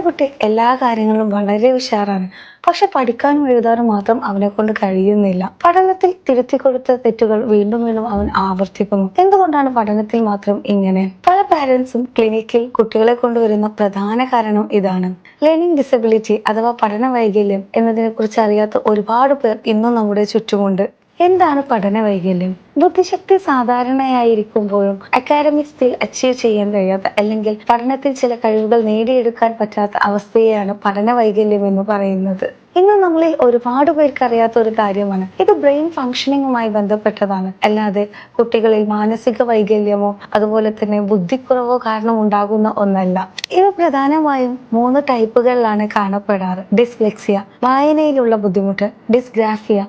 കുട്ടി എല്ലാ കാര്യങ്ങളും വളരെ ഉഷാറാണ്. പക്ഷെ പഠിക്കാനും എഴുതാനും മാത്രം അവനെ കൊണ്ട് കഴിയുന്നില്ല. പഠനത്തിൽ തിരുത്തി കൊടുത്ത തെറ്റുകൾ വീണ്ടും വീണ്ടും അവൻ ആവർത്തിക്കുന്നു. എന്തുകൊണ്ടാണ് പഠനത്തിൽ മാത്രം ഇങ്ങനെ? പല പാരന്റ്സും ക്ലിനിക്കിൽ കുട്ടികളെ കൊണ്ടുവരുന്ന പ്രധാന കാരണം ഇതാണ്. ലേണിംഗ് ഡിസബിലിറ്റി അഥവാ പഠന വൈകല്യം എന്നതിനെ കുറിച്ച് അറിയാത്ത ഒരുപാട് പേർ ഇന്നും നമ്മുടെ ചുറ്റുമുണ്ട്. എന്താണ് പഠന വൈകല്യം? ബുദ്ധിശക്തി സാധാരണയായിരിക്കുമ്പോഴും അക്കാഡമിക്സിൽ അച്ചീവ് ചെയ്യാൻ കഴിയാത്ത അല്ലെങ്കിൽ പഠനത്തിൽ ചില കഴിവുകൾ നേടിയെടുക്കാൻ പറ്റാത്ത അവസ്ഥയെയാണ് പഠന വൈകല്യം എന്ന് പറയുന്നത്. ഇന്ന് നമ്മളിൽ ഒരുപാട് പേർക്ക് അറിയാത്ത ഒരു കാര്യമാണ്. ഇത് ബ്രെയിൻ ഫങ്ഷനിങ്ങുമായി ബന്ധപ്പെട്ടതാണ്. അല്ലാതെ കുട്ടികളിൽ മാനസിക വൈകല്യമോ അതുപോലെ തന്നെ ബുദ്ധിക്കുറവോ കാരണം ഉണ്ടാകുന്ന ഒന്നല്ല. ഇവ പ്രധാനമായും 3 ടൈപ്പുകളിലാണ് കാണപ്പെടാറ്. ഡിസ്ലെക്സിയ വായനയിലുള്ള ബുദ്ധിമുട്ട്, ഡിസ്ഗ്രാഫിയ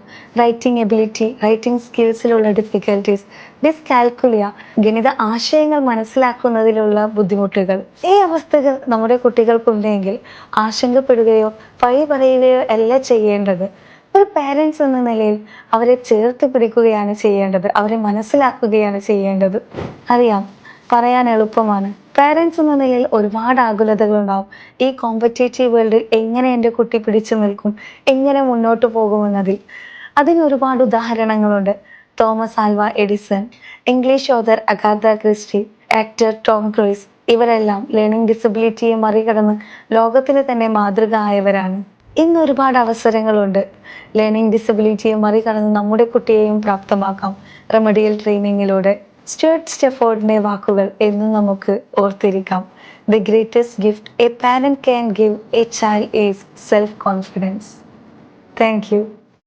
റൈറ്റിംഗ് എബിലിറ്റി റൈറ്റിംഗ് സ്കിൽസിലുള്ള ഡിഫിക്കൽട്ടീസ്, ഡിസ്കാൽക്കുലിയ ഗണിത ആശയങ്ങൾ മനസ്സിലാക്കുന്നതിലുള്ള ബുദ്ധിമുട്ടുകൾ. ഈ അവസ്ഥകൾ നമ്മുടെ കുട്ടികൾക്കുണ്ടെങ്കിൽ ആശങ്കപ്പെടുകയോ പഴി പറയുകയോ അല്ല ചെയ്യേണ്ടത്. ഒരു പാരന്റ്സ് എന്ന നിലയിൽ അവരെ ചേർത്ത് പിടിക്കുകയാണ് ചെയ്യേണ്ടത്, അവരെ മനസ്സിലാക്കുകയാണ് ചെയ്യേണ്ടത്. അറിയാം, പറയാൻ എളുപ്പമാണ്. പാരന്റ്സ് എന്ന നിലയിൽ ഒരുപാട് ആകുലതകളുണ്ടാവും. ഈ കോമ്പറ്റേറ്റീവ് വേൾഡിൽ എങ്ങനെ എൻ്റെ കുട്ടി പിടിച്ചു നിൽക്കും, എങ്ങനെ മുന്നോട്ട് പോകുമെന്നതിൽ. അതിന് ഒരുപാട് ഉദാഹരണങ്ങളുണ്ട്. Thomas Alva Edison, English author Agatha Christie, actor Tom Cruise ഇവരെല്ലാം ലേണിംഗ് ഡിസബിലിറ്റിയെ മറികടന്ന് ലോകത്തിന് തന്നെ മാതൃക ആയവരാണ്. ഇന്ന് ഒരുപാട് അവസരങ്ങളുണ്ട്. ലേണിംഗ് ഡിസബിലിറ്റിയെ മറികടന്ന് നമ്മുടെ കുട്ടിയെയും പ്രാപ്തമാക്കാം റെമഡിയൽ ട്രെയിനിങ്ങിലൂടെ. സ്റ്റുവർട്ട് സ്റ്റെഫോർഡിന്റെ വാക്കുകൾ എന്നും നമുക്ക് ഓർത്തിരിക്കാം. The greatest gift a parent can give a child is self confidence. Thank U.